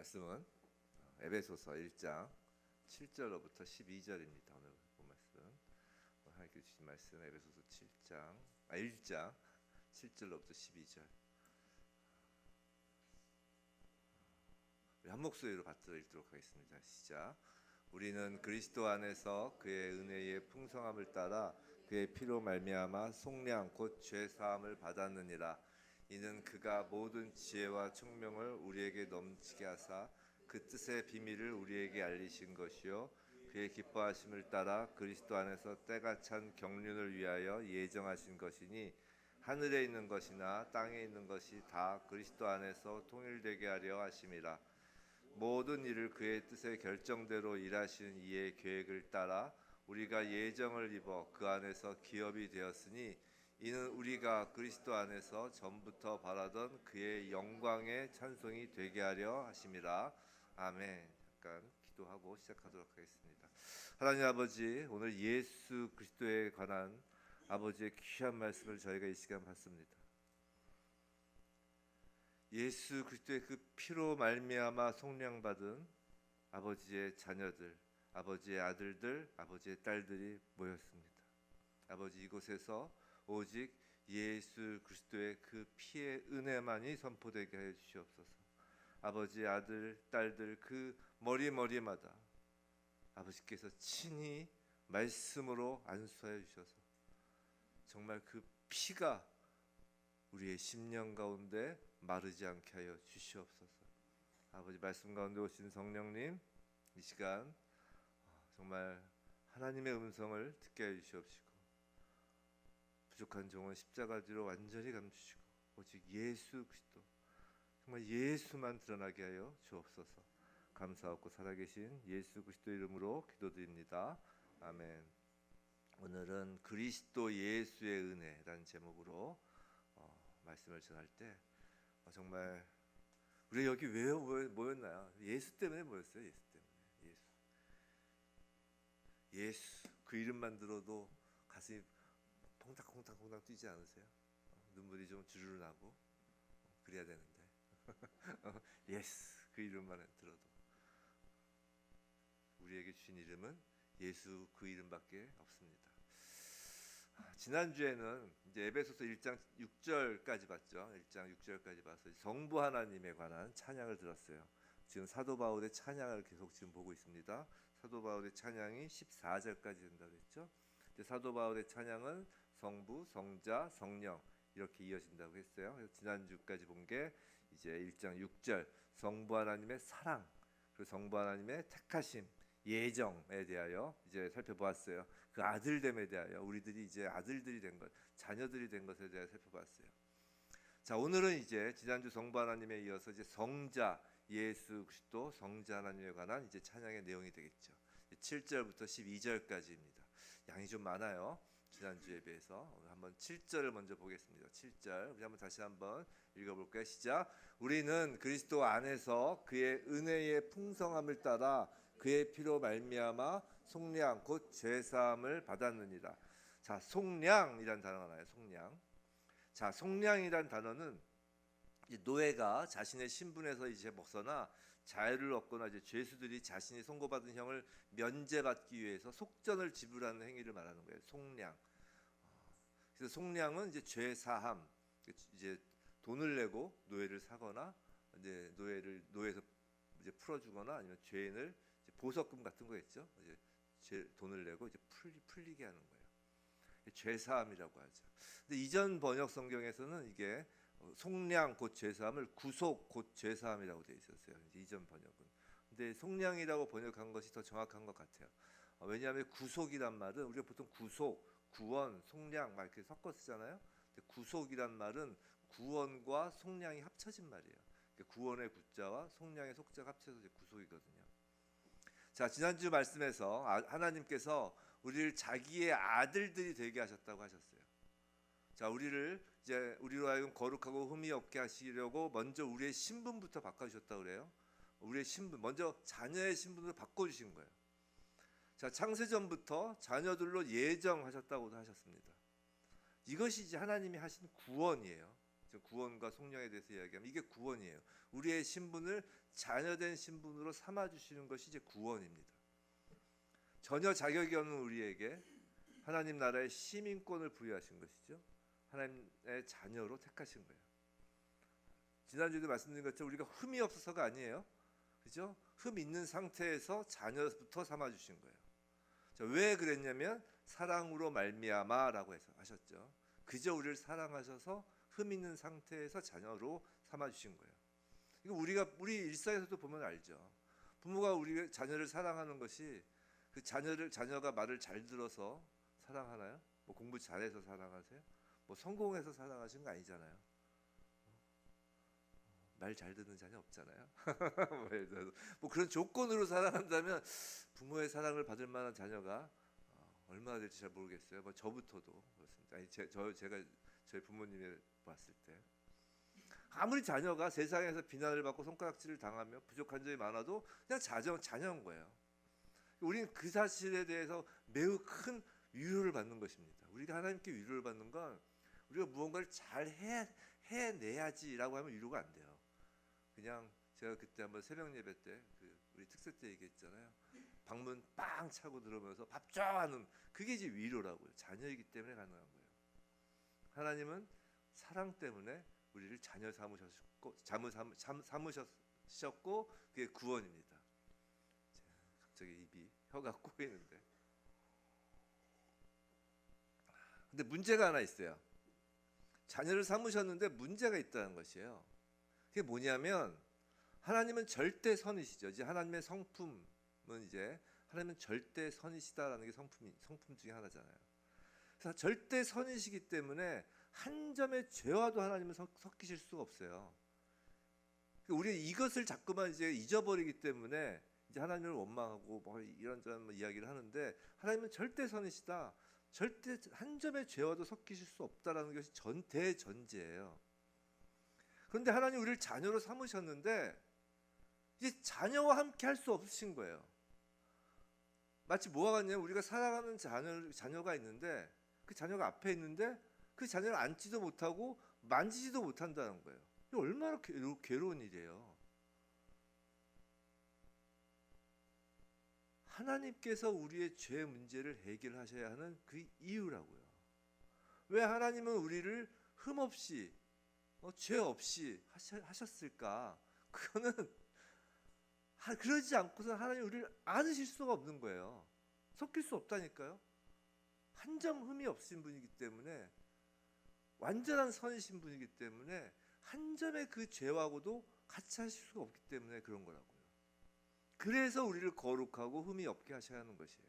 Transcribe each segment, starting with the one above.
말씀은 에베소서 1장 7절로부터 12절입니다. 오늘 본 말씀, 하나님께 주신 말씀 에베소서 1장 7절로부터 12절. 우리 한 목소리로 받들어 읽도록 하겠습니다. 시작. 우리는 그리스도 안에서 그의 은혜의 풍성함을 따라 그의 피로 말미암아 속량 곧 죄 사함을 받았느니라. 이는 그가 모든 지혜와 총명을 우리에게 넘치게 하사 그 뜻의 비밀을 우리에게 알리신 것이요 그의 기뻐하심을 따라 그리스도 안에서 때가 찬 경륜을 위하여 예정하신 것이니 하늘에 있는 것이나 땅에 있는 것이 다 그리스도 안에서 통일되게 하려 하심이라. 모든 일을 그의 뜻의 결정대로 일하시는 이의 계획을 따라 우리가 예정을 입어 그 안에서 기업이 되었으니 이는 우리가 그리스도 안에서 전부터 바라던 그의 영광의 찬송이 되게 하려 하심이라. 아멘. 잠깐 기도하고 시작하도록 하겠습니다. 하나님 아버지, 오늘 예수 그리스도에 관한 아버지의 귀한 말씀을 저희가 이 시간 받습니다. 예수 그리스도의 그 피로 말미암아 속량받은 아버지의 자녀들, 아버지의 아들들, 아버지의 딸들이 모였습니다. 아버지, 이곳에서 오직 예수 그리스도의 그 피의 은혜만이 선포되게 해 주시옵소서. 아버지, 아들, 딸들 그 머리마다 아버지께서 친히 말씀으로 안수하여 주셔서 정말 그 피가 우리의 심령 가운데 마르지 않게 하여 주시옵소서. 아버지, 말씀 가운데 오신 성령님, 이 시간 정말 하나님의 음성을 듣게 해 주시옵시고 부족한 종은 십자가 뒤로 완전히 감추시고 오직 예수 그리스도, 정말 예수만 드러나게 하여 주옵소서. 감사하고 살아계신 예수 그리스도 이름으로 기도드립니다. 아멘. 오늘은 그리스도 예수의 은혜라는 제목으로 말씀을 전할 때 정말 우리 여기 왜 모였나요? 예수 때문에 모였어요. 예수 때문에. 예수 그 이름만 들어도 가슴이 콩닥콩닥 뛰지 않으세요? 눈물이 좀 주르르 나고 그래야 되는데 예수 그 이름만 들어도 우리에게 주신 이름은 예수 그 이름밖에 없습니다. 지난주에는 이제 에베소서 1장 6절까지 봤죠. 1장 6절까지 봐서 성부 하나님에 관한 찬양을 들었어요. 지금 사도 바울의 찬양을 계속 지금 보고 있습니다. 사도 바울의 찬양이 14절까지 된다고 했죠. 사도 바울의 찬양은 성부, 성자, 성령 이렇게 이어진다고 했어요. 그래서 지난주까지 본 게 이제 1장 6절 성부 하나님의 사랑, 그리고 성부 하나님의 택하심, 예정에 대하여 이제 살펴보았어요. 그 아들됨에 대하여 우리들이 이제 아들들이 된 것, 자녀들이 된 것에 대해 살펴봤어요. 자, 오늘은 이제 지난주 성부 하나님에 이어서 이제 성자 예수 그리스도 성자 하나님에 관한 이제 찬양의 내용이 되겠죠. 7절부터 12절까지입니다. 양이 좀 많아요. 지난주에 비해서. 오늘 한번 7절을 먼저 보겠습니다. 7절 우리 한번 다시 한번 읽어볼까요? 시작. 우리는 그리스도 안에서 그의 은혜의 풍성함을 따라 그의 피로 말미암아 속량 곧 죄사함을 받았느니라. 자, 속량이란 단어가 나와요. 속량. 자, 속량이란 단어는 노예가 자신의 신분에서 이제 벗어나 자유를 얻거나 이제 죄수들이 자신이 선고받은 형을 면제받기 위해서 속전을 지불하는 행위를 말하는 거예요. 속량. 그래서 속량은 이제 죄 사함, 이제 돈을 내고 노예를 사거나 이제 노예에서 이제 풀어주거나 아니면 죄인을 이제 보석금 같은 거겠죠. 이제 돈을 내고 이제 풀리게 하는 거예요. 죄 사함이라고 하죠. 근데 이전 번역 성경에서는 이게 속량 곧 죄사함을 구속 곧 죄사함이라고 되어 있었어요. 이전 번역은. 근데 속량이라고 번역한 것이 더 정확한 것 같아요. 왜냐하면 구속이란 말은 우리가 보통 구속, 구원, 속량 막 이렇게 섞어 쓰잖아요. 근데 구속이란 말은 구원과 속량이 합쳐진 말이에요. 구원의 구자와 속량의 속자가 합쳐서 이제 구속이거든요. 자, 지난주 말씀에서 하나님께서 우리를 자기의 아들들이 되게 하셨다고 하셨어요. 자, 우리로 하여금 거룩하고 흠이 없게 하시려고 먼저 우리의 신분부터 바꿔주셨다고 그래요. 우리의 신분, 먼저 자녀의 신분으로 바꿔주신 거예요. 자, 창세전부터 자녀들로 예정하셨다고도 하셨습니다. 이것이 이제 하나님이 하신 구원이에요. 구원과 속량에 대해서 이야기하면 이게 구원이에요. 우리의 신분을 자녀된 신분으로 삼아주시는 것이 이제 구원입니다. 전혀 자격이 없는 우리에게 하나님 나라의 시민권을 부여하신 것이죠. 하나님의 자녀로 택하신 거예요. 지난주에도 말씀드린 것처럼 우리가 흠이 없어서가 아니에요. 그죠? 흠 있는 상태에서 자녀부터 삼아주신 거예요. 왜 그랬냐면 사랑으로 말미암아라고 해서 하셨죠. 그저 우리를 사랑하셔서 흠 있는 상태에서 자녀로 삼아주신 거예요. 이거 우리 일상에서도 보면 알죠. 부모가 우리 자녀를 사랑하는 것이 그 자녀가 말을 잘 들어서 사랑하나요? 뭐 공부 잘해서 사랑하세요? 뭐 성공해서 사랑하시는 거 아니잖아요. 말 잘 듣는 자녀 없잖아요. 뭐 그런 조건으로 사랑한다면 부모의 사랑을 받을 만한 자녀가 얼마나 될지 잘 모르겠어요. 뭐 저부터도 그렇습니다. 아니 제가 저희 부모님을 봤을 때 아무리 자녀가 세상에서 비난을 받고 손가락질을 당하며 부족한 점이 많아도 그냥 자녀인 거예요. 우리는 그 사실에 대해서 매우 큰 위로를 받는 것입니다. 우리가 하나님께 위로를 받는 건 우리가 무언가를 잘 해내야지라고 하면 위로가 안 돼요. 그냥 제가 그때 한번 새벽 예배 때 우리 특세 때 얘기했잖아요. 방문 빵 차고 들어오면서 밥 줘 하는 그게 이제 위로라고요. 자녀이기 때문에 가능한 거예요. 하나님은 사랑 때문에 우리를 자녀 삼으셨고 그게 구원입니다. 갑자기 혀가 꼬이는데. 근데 문제가 하나 있어요. 자녀를 삼으셨는데 문제가 있다는 것이에요. 그게 뭐냐면 하나님은 절대 선이시죠. 이제 하나님의 성품은 이제 하나님은 절대 선이시다라는 게 성품 중에 하나잖아요. 그래서 절대 선이시기 때문에 한 점의 죄와도 하나님은 섞이실 수가 없어요. 우리 이것을 자꾸만 이제 잊어버리기 때문에 이제 하나님을 원망하고 뭐 이런저런 이야기를 하는데 하나님은 절대 선이시다. 절대 한 점의 죄와도 섞이실 수 없다라는 것이 대전제예요. 그런데 하나님 우리를 자녀로 삼으셨는데 이제 자녀와 함께 할 수 없으신 거예요. 마치 뭐가 같냐면 우리가 사랑하는 자녀가 있는데 그 자녀가 앞에 있는데 그 자녀를 앉지도 못하고 만지지도 못한다는 거예요. 이게 얼마나 괴로운 일이에요. 하나님께서 우리의 죄 문제를 해결하셔야 하는 그 이유라고요. 왜 하나님은 우리를 흠 없이 죄 없이 하셨을까? 그거는 그러지 않고서 하나님 우리를 안으실 수가 없는 거예요. 섞일 수 없다니까요. 한 점 흠이 없으신 분이기 때문에 완전한 선이신 분이기 때문에 한 점의 그 죄하고도 같이 하실 수가 없기 때문에 그런 거라고요. 그래서 우리를 거룩하고 흠이 없게 하셔야 하는 것이에요.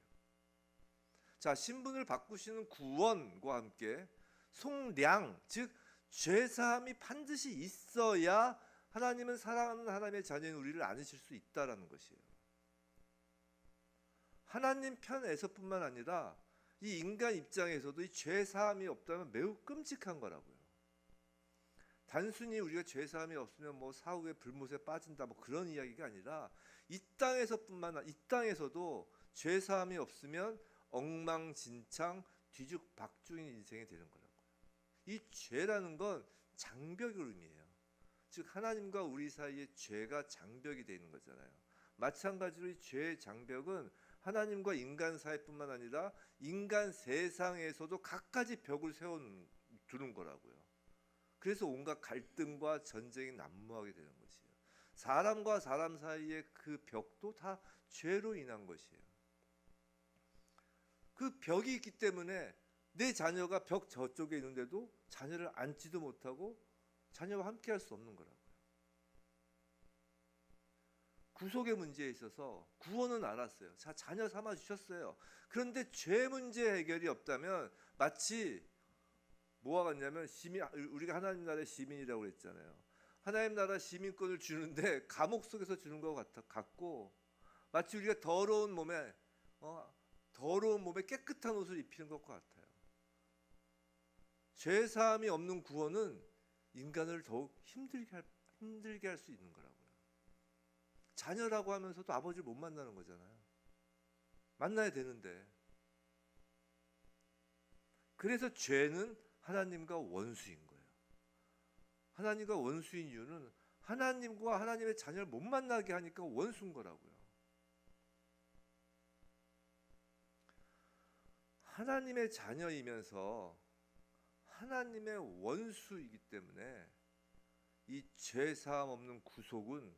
자, 신분을 바꾸시는 구원과 함께 속량, 즉 죄사함이 반드시 있어야 하나님은 사랑하는 하나님의 자녀인 우리를 안으실 수 있다라는 것이에요. 하나님 편에서뿐만 아니라 이 인간 입장에서도 이 죄사함이 없다면 매우 끔찍한 거라고요. 단순히 우리가 죄사함이 없으면 뭐 사후에 불못에 빠진다 뭐 그런 이야기가 아니라 이 땅에서도 죄사함이 없으면 엉망진창 뒤죽박죽인 인생이 되는 거라고요. 이 죄라는 건 장벽을 의미해요. 즉 하나님과 우리 사이에 죄가 장벽이 되어 있는 거잖아요. 마찬가지로 이 죄의 장벽은 하나님과 인간 사이뿐만 아니라 인간 세상에서도 갖가지 벽을 세워두는 거라고요. 그래서 온갖 갈등과 전쟁이 난무하게 되는 것이에요. 사람과 사람 사이의 그 벽도 다 죄로 인한 것이에요. 그 벽이 있기 때문에 내 자녀가 벽 저쪽에 있는데도 자녀를 안지도 못하고 자녀와 함께 할 수 없는 거라고요. 구속의 문제에 있어서 구원은 알았어요. 자, 자녀 삼아 주셨어요. 그런데 죄 문제 해결이 없다면 마치 뭐가 같냐면 우리가 하나님 나라의 시민이라고 그랬잖아요. 하나님 나라 시민권을 주는데 감옥 속에서 주는 것 같고 마치 우리가 더러운 몸에 깨끗한 옷을 입히는 것과 같아요. 죄 사함이 없는 구원은 인간을 더욱 힘들게 할 수 있는 거라고요. 자녀라고 하면서도 아버지를 못 만나는 거잖아요. 만나야 되는데. 그래서 죄는 하나님과 원수인 거예요. 하나님과 원수인 이유는 하나님과 하나님의 자녀를 못 만나게 하니까 원수인 거라고요. 하나님의 자녀이면서 하나님의 원수이기 때문에 이 죄사함 없는 구속은,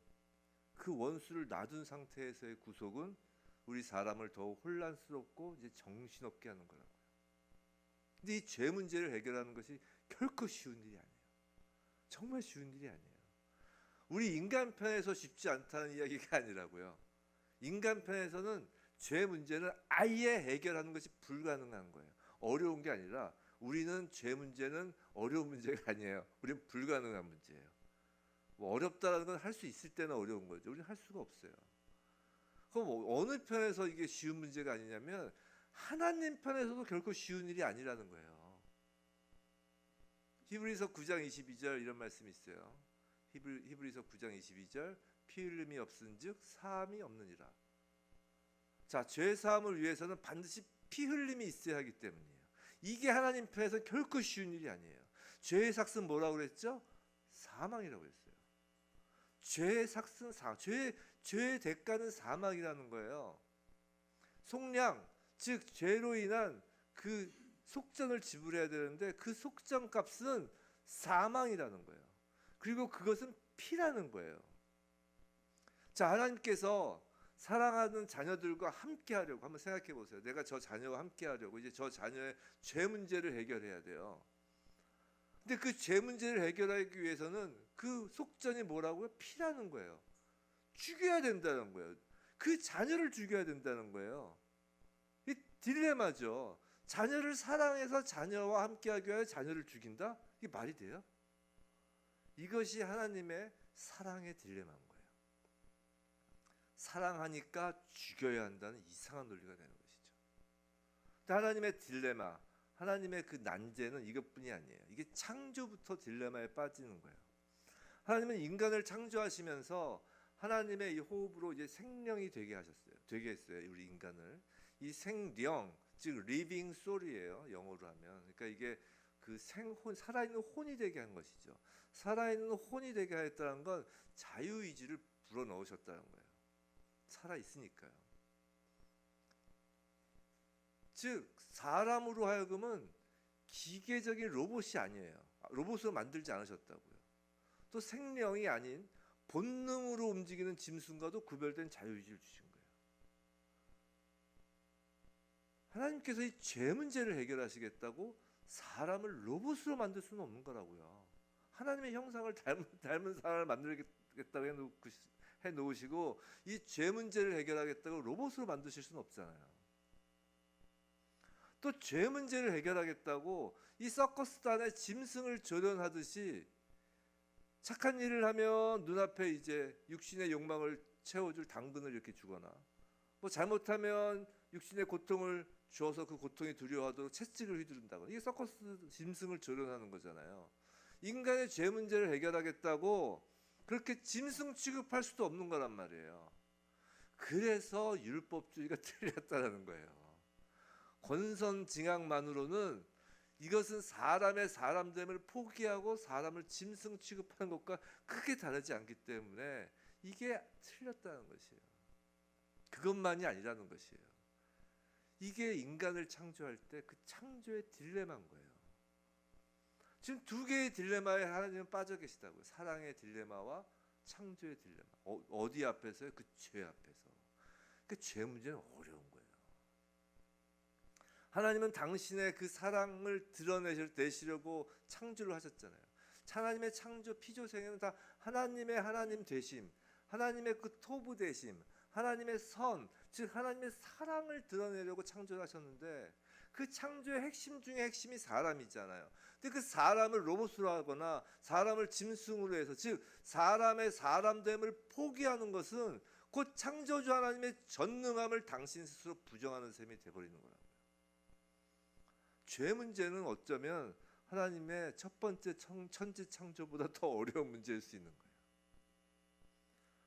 그 원수를 놔둔 상태에서의 구속은 우리 사람을 더욱 혼란스럽고 이제 정신없게 하는 거라고요. 근데 이 죄 문제를 해결하는 것이 결코 쉬운 일이 아니에요. 정말 쉬운 일이 아니에요. 우리 인간 편에서 쉽지 않다는 이야기가 아니라고요. 인간 편에서는 죄 문제는 아예 해결하는 것이 불가능한 거예요. 어려운 게 아니라 우리는 죄 문제는 어려운 문제가 아니에요. 우리는 불가능한 문제예요. 뭐 어렵다라는 건 할 수 있을 때는 어려운 거죠. 우리는 할 수가 없어요. 그럼 어느 편에서 이게 쉬운 문제가 아니냐면 하나님 편에서도 결코 쉬운 일이 아니라는 거예요. 히브리서 9장 22절 이런 말씀이 있어요. 히브리서 9장 22절 피 흘림이 없은즉 사함이 없느니라. 자, 죄 사함을 위해서는 반드시 피 흘림이 있어야 하기 때문이에요. 이게 하나님 편에서 결코 쉬운 일이 아니에요. 죄의 삭은 뭐라고 그랬죠? 사망이라고 했어요. 죄의 삭은 죄의 대가는 사망이라는 거예요. 속량, 즉 죄로 인한 그 속전을 지불해야 되는데 그 속전 값은 사망이라는 거예요. 그리고 그것은 피라는 거예요. 자, 하나님께서 사랑하는 자녀들과 함께 하려고 한번 생각해 보세요. 내가 저 자녀와 함께 하려고 이제 저 자녀의 죄 문제를 해결해야 돼요. 근데 그 죄 문제를 해결하기 위해서는 그 속전이 뭐라고요? 피라는 거예요. 죽여야 된다는 거예요. 그 자녀를 죽여야 된다는 거예요. 이 딜레마죠. 자녀를 사랑해서 자녀와 함께하기 위해 자녀를 죽인다? 이게 말이 돼요? 이것이 하나님의 사랑의 딜레마인 거예요. 사랑하니까 죽여야 한다는 이상한 논리가 되는 것이죠. 하나님의 딜레마, 하나님의 그 난제는 이것뿐이 아니에요. 이게 창조부터 딜레마에 빠지는 거예요. 하나님은 인간을 창조하시면서 하나님의 이 호흡으로 이제 생명이 되게 했어요. 우리 인간을. 이 생령, 즉 living soul이에요. 영어로 하면. 그러니까 이게 그 생혼, 살아있는 혼이 되게 한 것이죠. 살아있는 혼이 되게 하였다는 건 자유의지를 불어넣으셨다는 거예요. 살아있으니까요. 즉 사람으로 하여금은 기계적인 로봇이 아니에요. 로봇으로 만들지 않으셨다고요. 또 생명이 아닌 본능으로 움직이는 짐승과도 구별된 자유의지를 주신 거예요. 하나님께서 이 죄 문제를 해결하시겠다고 사람을 로봇으로 만들 수는 없는 거라고요. 하나님의 형상을 닮은 사람을 만들겠다고 해놓으시고 이 죄 문제를 해결하겠다고 로봇으로 만드실 수는 없잖아요. 또 죄 문제를 해결하겠다고 이 서커스단에 짐승을 조련하듯이 착한 일을 하면 눈앞에 이제 육신의 욕망을 채워줄 당근을 이렇게 주거나 뭐 잘못하면 육신의 고통을 주어서 그 고통이 두려워하도록 채찍을 휘두른다거나 이게 서커스 짐승을 조련하는 거잖아요. 인간의 죄 문제를 해결하겠다고 그렇게 짐승 취급할 수도 없는 거란 말이에요. 그래서 율법주의가 틀렸다는 거예요. 권선징악만으로는 이것은 사람의 사람됨을 포기하고 사람을 짐승 취급하는 것과 크게 다르지 않기 때문에 이게 틀렸다는 것이에요. 그것만이 아니라는 것이에요. 이게 인간을 창조할 때 그 창조의 딜레마인 거예요. 지금 두 개의 딜레마에 하나님은 빠져 계시다고요. 사랑의 딜레마와 창조의 딜레마. 어디 앞에서요? 그 죄 앞에서. 그 죄 문제는 어려운 거예요. 하나님은 당신의 그 사랑을 드러내시려고 창조를 하셨잖아요. 하나님의 창조 피조생에는 다 하나님 되심, 하나님의 그 토부 되심, 하나님의 선, 즉 하나님의 사랑을 드러내려고 창조를 하셨는데 그 창조의 핵심 중에 핵심이 사람이잖아요. 근데 그 사람을 로봇으로 하거나 사람을 짐승으로 해서 즉 사람의 사람됨을 포기하는 것은 곧 창조주 하나님의 전능함을 당신 스스로 부정하는 셈이 돼버리는 거라고요. 죄 문제는 어쩌면 하나님의 첫 번째 천지 창조보다 더 어려운 문제일 수 있는 거예요.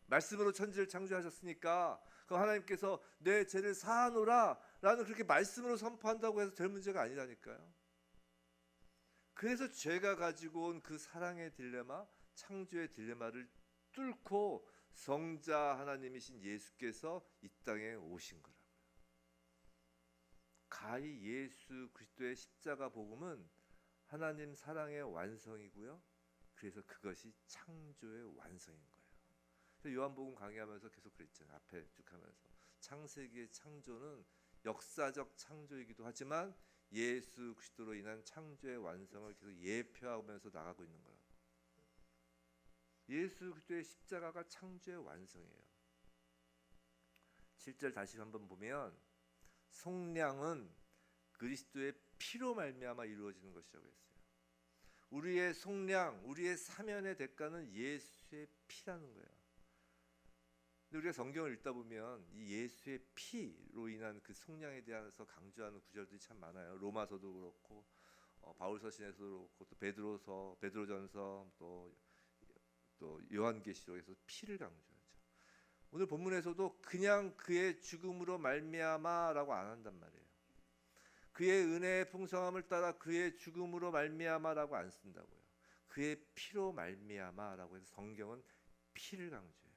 말씀으로 천지를 창조하셨으니까 그 하나님께서 내 죄를 사하노라 라는 그렇게 말씀으로 선포한다고 해서 될 문제가 아니라니까요. 그래서 죄가 가지고 온 그 사랑의 딜레마, 창조의 딜레마를 뚫고 성자 하나님이신 예수께서 이 땅에 오신 거라고요. 가히 예수 그리스도의 십자가 복음은 하나님 사랑의 완성이고요. 그래서 그것이 창조의 완성인 거예요. 요한복음 강의하면서 계속 그랬잖아요. 앞에 쭉 하면서 창세기의 창조는 역사적 창조이기도 하지만 예수 그리스도로 인한 창조의 완성을 계속 예표하면서 나가고 있는 거예요. 예수 그리스도의 십자가가 창조의 완성이에요. 7절 다시 한번 보면 속량은 그리스도의 피로 말미암아 이루어지는 것이라고 했어요. 우리의 속량, 우리의 사면의 대가는 예수의 피라는 거예요. 근데 우리가 성경을 읽다 보면 이 예수의 피로 인한 그 속량에 대해서 강조하는 구절들이 참 많아요. 로마서도 그렇고 바울서신에서도 그렇고 또 베드로서, 베드로전서 또 요한계시록에서 피를 강조하죠. 오늘 본문에서도 그냥 그의 죽음으로 말미암아라고 안 한단 말이에요. 그의 은혜의 풍성함을 따라 그의 죽음으로 말미암아라고 안 쓴다고요. 그의 피로 말미암아라고 해서 성경은 피를 강조해요.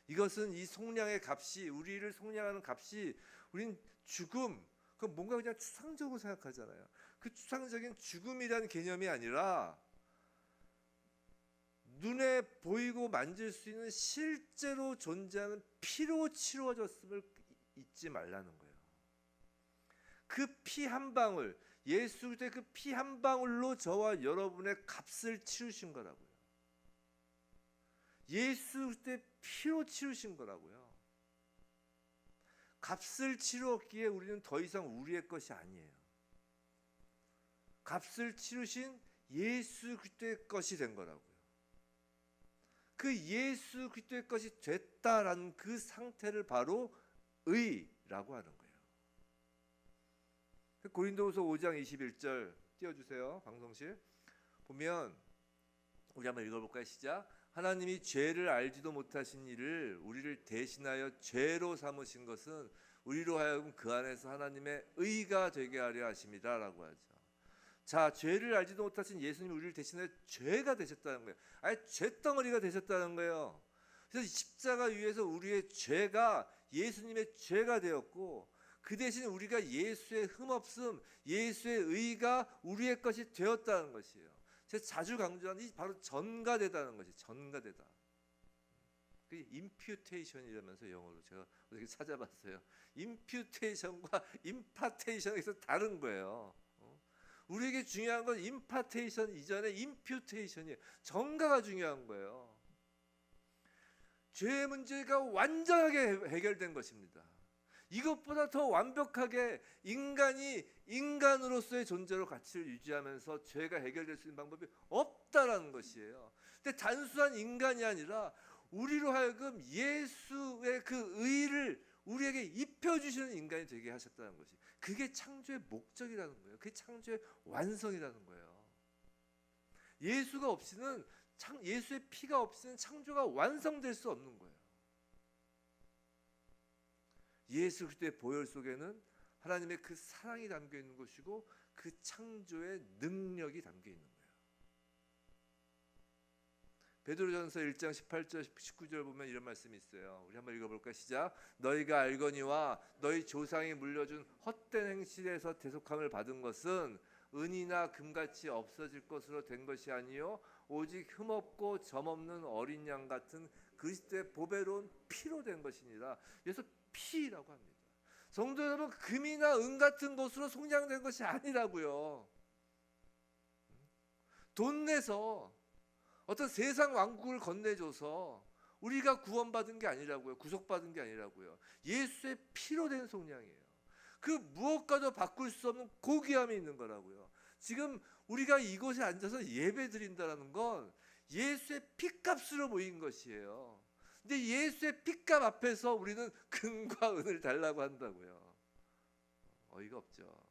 이것은 이 속량의 값이, 우리를 속량하는 값이, 우린 죽음, 그 뭔가 그냥 추상적으로 생각하잖아요. 그 추상적인 죽음이라는 개념이 아니라 눈에 보이고 만질 수 있는 실제로 존재하는 피로 치루어졌음을 잊지 말라는 거예요. 그 피 한 방울, 예수 그리스도의 그 피 한 방울로 저와 여러분의 값을 치르신 거라고요. 예수 그리스도의 피로 치르신 거라고요. 값을 치루었기에 우리는 더 이상 우리의 것이 아니에요. 값을 치르신 예수 그리스도의 것이 된 거라고요. 그 예수 그리스도의 것이 됐다라는 그 상태를 바로 의라고 하는 거예요. 고린도후서 5장 21절 띄워주세요. 방송실 보면 우리 한번 읽어볼까요? 시작. 하나님이 죄를 알지도 못하신 이를 우리를 대신하여 죄로 삼으신 것은 우리로 하여금 그 안에서 하나님의 의가 되게 하려 하심이다 라고 하죠. 자, 죄를 알지도 못하신 예수님이 우리를 대신하여 죄가 되셨다는 거예요. 아예 죄덩어리가 되셨다는 거예요. 그래서 십자가 위에서 우리의 죄가 예수님의 죄가 되었고 그 대신 우리가 예수의 흠없음, 예수의 의가 우리의 것이 되었다는 것이에요. 제가 자주 강조하는 이 바로 전가되다는 것이 전가되다. 그게 임퓨테이션이라면서 영어로 제가 어떻게 찾아봤어요. 임퓨테이션과 임파테이션에서 다른 거예요. 우리에게 중요한 건 임파테이션 이전에 임퓨테이션이에요. 전가가 중요한 거예요. 죄의 문제가 완전하게 해결된 것입니다. 이것보다 더 완벽하게 인간이 인간으로서의 존재로 가치를 유지하면서 죄가 해결될 수 있는 방법이 없다라는 것이에요. 근데 단순한 인간이 아니라 우리로 하여금 예수의 그 의를 우리에게 입혀주시는 인간이 되게 하셨다는 것이, 그게 창조의 목적이라는 거예요. 그게 창조의 완성이라는 거예요. 예수가 없이는 예수의 피가 없이는 창조가 완성될 수 없는 거예요. 예수 그리스도의 보혈 속에는 하나님의 그 사랑이 담겨 있는 것이고 그 창조의 능력이 담겨 있는 거예요. 베드로전서 1장 18절 19절 보면 이런 말씀이 있어요. 우리 한번 읽어볼까요? 시작. 너희가 알거니와 너희 조상이 물려준 헛된 행실에서 대속함을 받은 것은 은이나 금같이 없어질 것으로 된 것이 아니요 오직 흠없고 점없는 어린 양 같은 그리스도의 보배로운 피로 된 것이니라. 그래서 피라고 합니다. 성도 여러분, 금이나 은 같은 것으로 속량된 것이 아니라고요. 돈 내서 어떤 세상 왕국을 건네줘서 우리가 구원받은 게 아니라고요. 구속받은 게 아니라고요. 예수의 피로 된 속량이에요. 그 무엇과도 바꿀 수 없는 고귀함이 있는 거라고요. 지금 우리가 이곳에 앉아서 예배 드린다는 건 예수의 피값으로 모인 것이에요. 근데 예수의 피값 앞에서 우리는 금과 은을 달라고 한다고요. 어이가 없죠.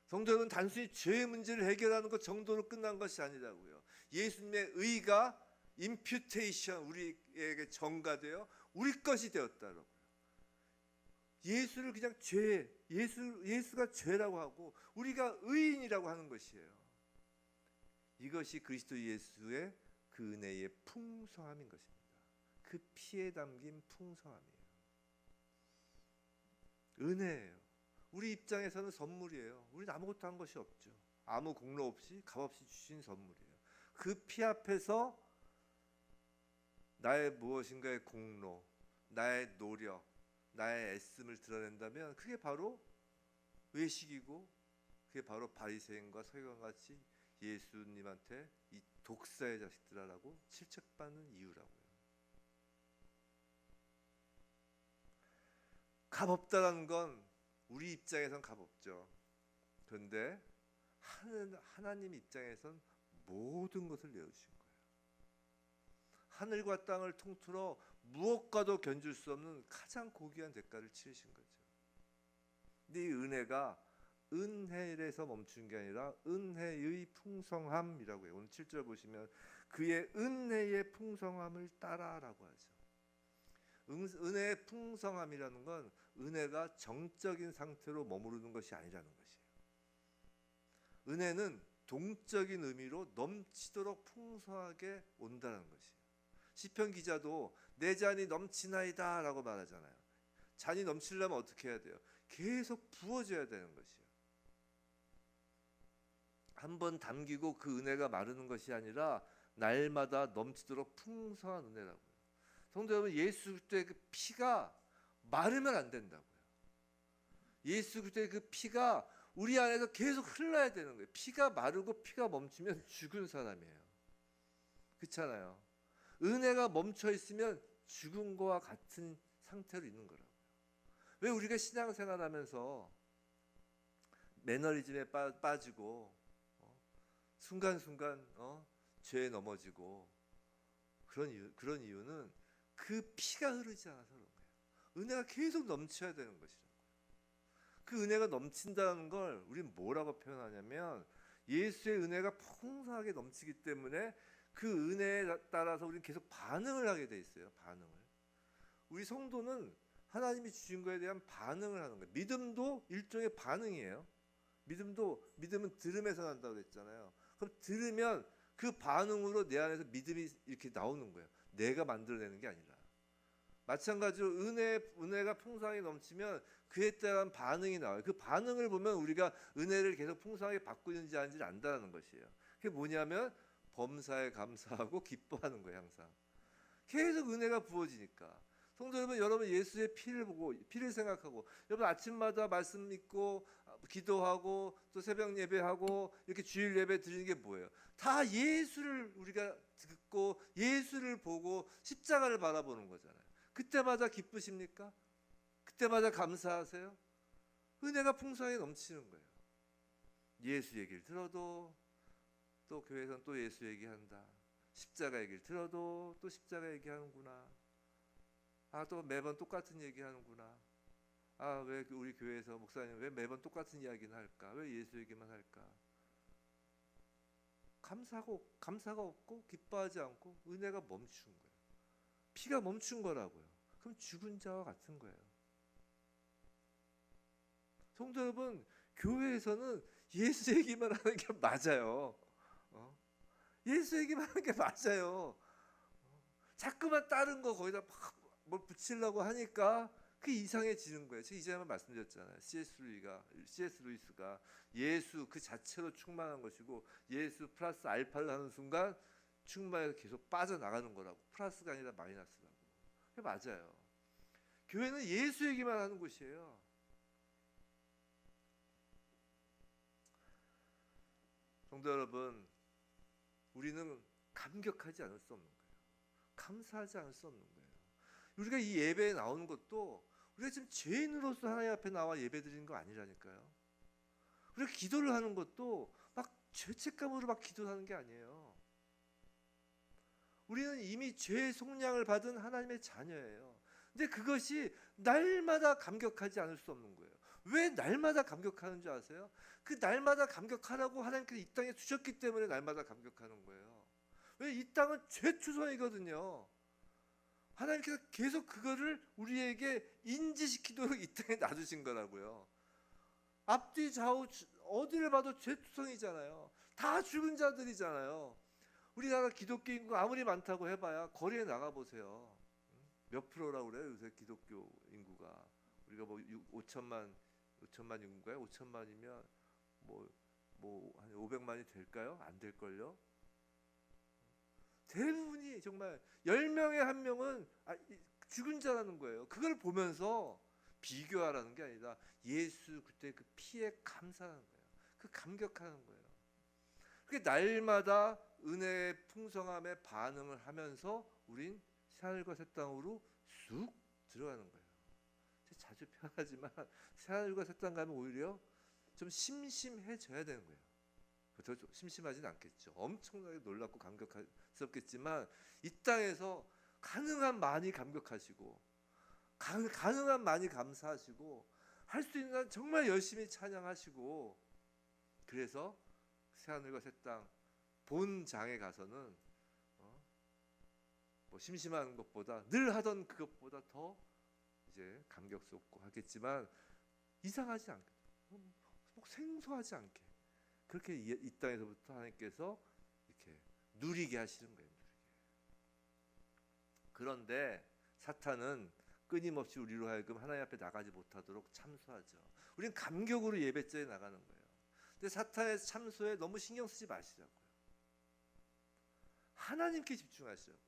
성도는 단순히 죄의 문제를 해결하는 것 정도로 끝난 것이 아니라고요. 예수님의 의가 임퓨테이션, 우리에게 전가되어 우리 것이 되었다라고요. 예수를 그냥 예수가 죄라고 하고 우리가 의인이라고 하는 것이에요. 이것이 그리스도 예수의 그 은혜의 풍성함인 것입니다. 그 피에 담긴 풍성함이에요. 은혜예요. 우리 입장에서는 선물이에요. 우리는 아무것도 한 것이 없죠. 아무 공로 없이 값없이 주신 선물이에요. 그 피 앞에서 나의 무엇인가의 공로, 나의 노력, 나의 애씀을 드러낸다면 그게 바로 외식이고 그게 바로 바리새인과 서기관같이 예수님한테 이 독사의 자식들아라고 질책받는 이유라고요. 값없다라는 건 우리 입장에선 값없죠. 그런데 하나님 입장에선 모든 것을 내어주신 거예요. 하늘과 땅을 통틀어 무엇과도 견줄 수 없는 가장 고귀한 대가를 치르신 거죠. 근데 이 은혜가 은혜에서 멈춘 게 아니라 은혜의 풍성함이라고 해요. 오늘 7절 보시면 그의 은혜의 풍성함을 따라라고 하죠. 은혜의 풍성함이라는 건 은혜가 정적인 상태로 머무르는 것이 아니라는 것이에요. 은혜는 동적인 의미로 넘치도록 풍성하게 온다는 것이에요. 시편 기자도 내 잔이 넘치나이다 라고 말하잖아요. 잔이 넘치려면 어떻게 해야 돼요? 계속 부어줘야 되는 것이에요. 한번 담기고 그 은혜가 마르는 것이 아니라 날마다 넘치도록 풍성한 은혜라고요. 성도 여러분, 예수 그리스도의 그 피가 마르면 안 된다고요. 예수 그리스도의 그 피가 우리 안에서 계속 흘러야 되는 거예요. 피가 마르고 피가 멈추면 죽은 사람이에요. 그렇잖아요. 은혜가 멈춰 있으면 죽은 거와 같은 상태로 있는 거라고요. 왜 우리가 신앙생활하면서 매너리즘에 빠지고 순간순간 죄에 넘어지고 그런 이유는 그 피가 흐르지 않아서 그런 거예요. 은혜가 계속 넘쳐야 되는 것이라고요. 그 은혜가 넘친다는 걸 우리는 뭐라고 표현하냐면 예수의 은혜가 풍성하게 넘치기 때문에 그 은혜에 따라서 우리는 계속 반응을 하게 돼 있어요. 반응을. 우리 성도는 하나님이 주신 거에 대한 반응을 하는 거예요. 믿음도 일종의 반응이에요. 믿음은 들음에서 난다고 그랬잖아요. 그럼 들으면 그 반응으로 내 안에서 믿음이 이렇게 나오는 거예요. 내가 만들어내는 게 아니라. 마찬가지로 은혜가 풍성하게 넘치면 그에 따른 반응이 나와요. 그 반응을 보면 우리가 은혜를 계속 풍성하게 받고 있는지 아닌지를 안다는 것이에요. 그게 뭐냐면 범사에 감사하고 기뻐하는 거예요. 항상 계속 은혜가 부어지니까. 성도 여러분 예수의 피를 보고 피를 생각하고 여러분 아침마다 말씀 읽고 기도하고 또 새벽 예배하고 이렇게 주일 예배 드리는 게 뭐예요? 다 예수를 우리가 듣고 예수를 보고 십자가를 바라보는 거잖아요. 그때마다 기쁘십니까? 그때마다 감사하세요? 은혜가 풍성하게 넘치는 거예요. 예수 얘기를 들어도 또 교회에서는 또 예수 얘기한다. 십자가 얘기를 들어도 또 십자가 얘기하는구나. 또 매번 똑같은 얘기하는구나. 왜 우리 교회에서 목사님 왜 매번 똑같은 이야기는 할까? 왜 예수 얘기만 할까? 감사가 없고 기뻐하지 않고 은혜가 멈춘 거예요. 피가 멈춘 거라고요. 그럼 죽은 자와 같은 거예요. 성도 여러분, 교회에서는 예수 얘기만 하는 게 맞아요. 예수 얘기만 하는 게 맞아요. 자꾸만 다른 거 거기다 막 뭘 붙이려고 하니까 그 이상해지는 거예요. 제가 이전에 말씀드렸잖아요. C.S. 루이스가 예수 그 자체로 충만한 것이고 예수 플러스 알파를 하는 순간 충만해서 계속 빠져나가는 거라고. 플러스가 아니라 마이너스라고. 그게 맞아요. 교회는 예수 얘기만 하는 곳이에요. 성도 여러분, 우리는 감격하지 않을 수 없는 거예요. 감사하지 않을 수 없는 거예요. 우리가 이 예배에 나오는 것도 우리가 지금 죄인으로서 하나님 앞에 나와 예배 드리는 거 아니라니까요. 우리가 기도를 하는 것도 막 죄책감으로 막 기도하는 게 아니에요. 우리는 이미 죄의 속량을 받은 하나님의 자녀예요. 근데 그것이 날마다 감격하지 않을 수 없는 거예요. 왜 날마다 감격하는 줄 아세요? 그 날마다 감격하라고 하나님께서 이 땅에 주셨기 때문에 날마다 감격하는 거예요. 왜? 이 땅은 죄투성이거든요. 하나님께서 계속 그거를 우리에게 인지시키도록 이 땅에 놔두신 거라고요. 앞뒤 좌우 어디를 봐도 죄투성이잖아요. 다 다 죽은 자들이잖아요. 우리나라 기독교 인구가 아무리 많다고 해봐야 거리에 나가보세요. 몇 프로라고 그래요 요새 기독교 인구가. 우리가 뭐 5천만 인구인가요? 5천만이면 뭐 한 500만이 될까요? 안 될걸요? 대부분이 정말 10명에 한 명은 죽은 자라는 거예요. 그걸 보면서 비교하라는 게 아니라 예수 그때 그 피에 감사하는 거예요. 그 감격하는 거예요. 그게 날마다 은혜의 풍성함에 반응을 하면서 우린 새하늘과 새 땅으로 쑥 들어가는 거예요. 자주 표현하지만 새하늘과 새 땅 가면 오히려 좀 심심해져야 되는 거예요. 더 심심하진 않겠죠. 엄청나게 놀랍고 감격스럽겠지만 이 땅에서 가능한 많이 감격하시고 가능한 많이 감사하시고 할 수 있는 한 정말 열심히 찬양하시고, 그래서 새하늘과 새 땅 본장에 가서는 뭐 심심한 것보다 늘 하던 그것보다 더 이제 감격스럽고 하겠지만 이상하지 않게, 뭐 생소하지 않게 그렇게 이 땅에서부터 하나님께서 이렇게 누리게 하시는 거예요. 그런데 사탄은 끊임없이 우리로 하여금 하나님 앞에 나가지 못하도록 참소하죠. 우리는 감격으로 예배자에 나가는 거예요. 근데 사탄의 참소에 너무 신경 쓰지 마시라고요. 하나님께 집중하시라고요.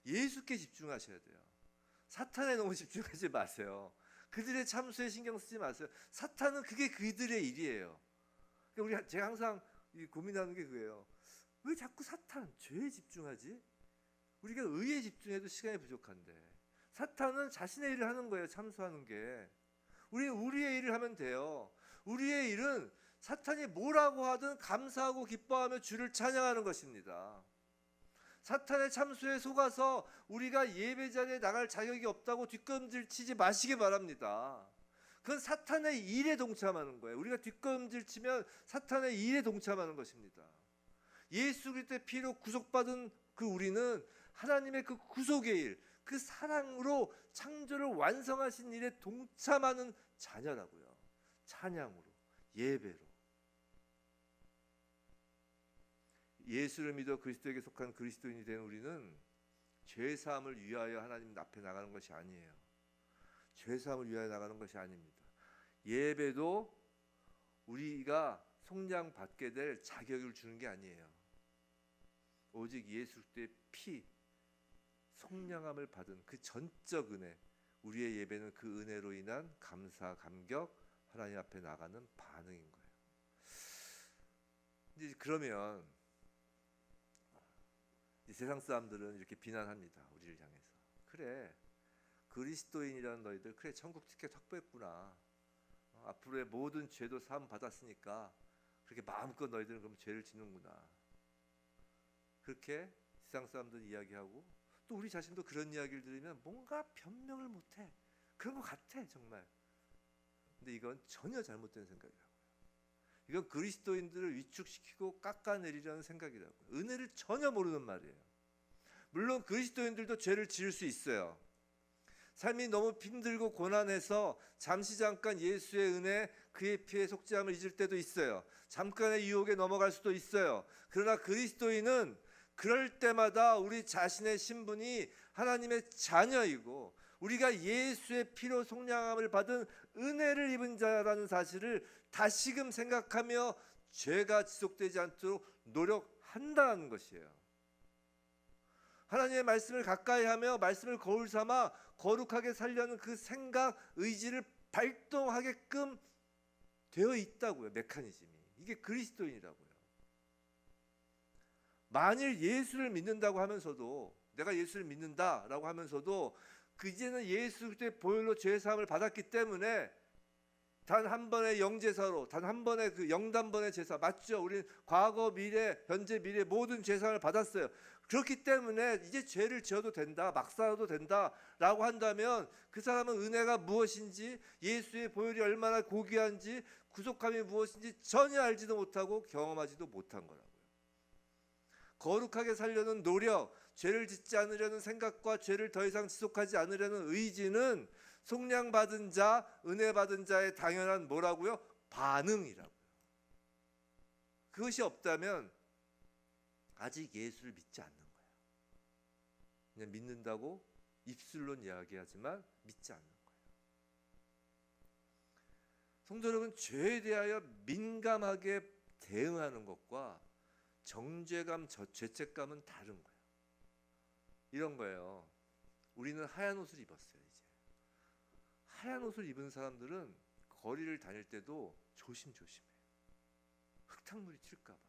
예수께 집중하셔야 돼요. 사탄에 너무 집중하지 마세요. 그들의 참소에 신경 쓰지 마세요. 사탄은 그게 그들의 일이에요. 제가 항상 고민하는 게 그거예요. 왜 자꾸 사탄, 죄에 집중하지? 우리가 의에 집중해도 시간이 부족한데 사탄은 자신의 일을 하는 거예요. 참소하는 게. 우리는 우리의 일을 하면 돼요. 우리의 일은 사탄이 뭐라고 하든 감사하고 기뻐하며 주를 찬양하는 것입니다. 사탄의 참소에 속아서 우리가 예배 자리에 나갈 자격이 없다고 뒷걸음질 치지 마시기 바랍니다. 그건 사탄의 일에 동참하는 거예요. 우리가 뒷걸음질 치면 사탄의 일에 동참하는 것입니다. 예수 그리스도의 피로 구속받은 그 우리는 하나님의 그 구속의 일, 그 사랑으로 창조를 완성하신 일에 동참하는 자녀라고요. 찬양으로, 예배로. 예수를 믿어 그리스도에게 속한 그리스도인이 된 우리는 죄사함을 위하여 하나님 앞에 나가는 것이 아니에요. 죄사함을 위하여 나가는 것이 아닙니다. 예배도 우리가 속량 받게 될 자격을 주는 게 아니에요. 오직 예수 그리스도의 피, 속량함을 받은 그 전적 은혜, 우리의 예배는 그 은혜로 인한 감사, 감격, 하나님 앞에 나가는 반응인 거예요. 이제 그러면 세상 사람들은 이렇게 비난합니다. 우리를 향해서. 그래, 그리스도인이라는 너희들, 그래 천국 티켓 확보했구나. 앞으로의 모든 죄도 사함 받았으니까 그렇게 마음껏 너희들은 그럼 죄를 짓는구나. 그렇게 세상 사람들 이야기하고, 또 우리 자신도 그런 이야기를 들으면 뭔가 변명을 못해. 그런 것 같아 정말. 근데 이건 전혀 잘못된 생각이라고요. 이건 그리스도인들을 위축시키고 깎아내리려는 생각이라고요. 은혜를 전혀 모르는 말이에요. 물론 그리스도인들도 죄를 지을 수 있어요. 삶이 너무 힘들고 고난해서 잠시 잠깐 예수의 은혜, 그의 피에 속죄함을 잊을 때도 있어요. 잠깐의 유혹에 넘어갈 수도 있어요. 그러나 그리스도인은 그럴 때마다 우리 자신의 신분이 하나님의 자녀이고 우리가 예수의 피로 속량함을 받은 은혜를 입은 자라는 사실을 다시금 생각하며 죄가 지속되지 않도록 노력한다는 것이에요. 하나님의 말씀을 가까이 하며 말씀을 거울 삼아 거룩하게 살려는 그 생각, 의지를 발동하게끔 되어 있다고요. 메커니즘이. 이게 그리스도인이라고요. 만일 예수를 믿는다고 하면서도, 내가 예수를 믿는다라고 하면서도 이제는 예수 그리스도의 보혈로 죄 사함을 받았기 때문에 단 한 번의 영제사로, 단 한 번의 그 영단번의 제사, 맞죠? 우리는 과거, 미래, 현재, 미래 모든 죄 사함을 받았어요. 그렇기 때문에 이제 죄를 지어도 된다, 막 살아도 된다라고 한다면 그 사람은 은혜가 무엇인지, 예수의 보혈이 얼마나 고귀한지, 구속함이 무엇인지 전혀 알지도 못하고 경험하지도 못한 거라고요. 거룩하게 살려는 노력, 죄를 짓지 않으려는 생각과 죄를 더 이상 지속하지 않으려는 의지는 속량받은 자, 은혜 받은 자의 당연한 뭐라고요? 반응이라고요. 그것이 없다면 아직 예수를 믿지 않는 거예요. 그냥 믿는다고 입술론 이야기하지만 믿지 않는 거예요. 성도 여러분, 죄에 대하여 민감하게 대응하는 것과 정죄감, 죄책감은 다른 거예요. 이런 거예요. 우리는 하얀 옷을 입었어요. 이제 하얀 옷을 입은 사람들은 거리를 다닐 때도 조심조심해요. 흙탕물이 튈까 봐.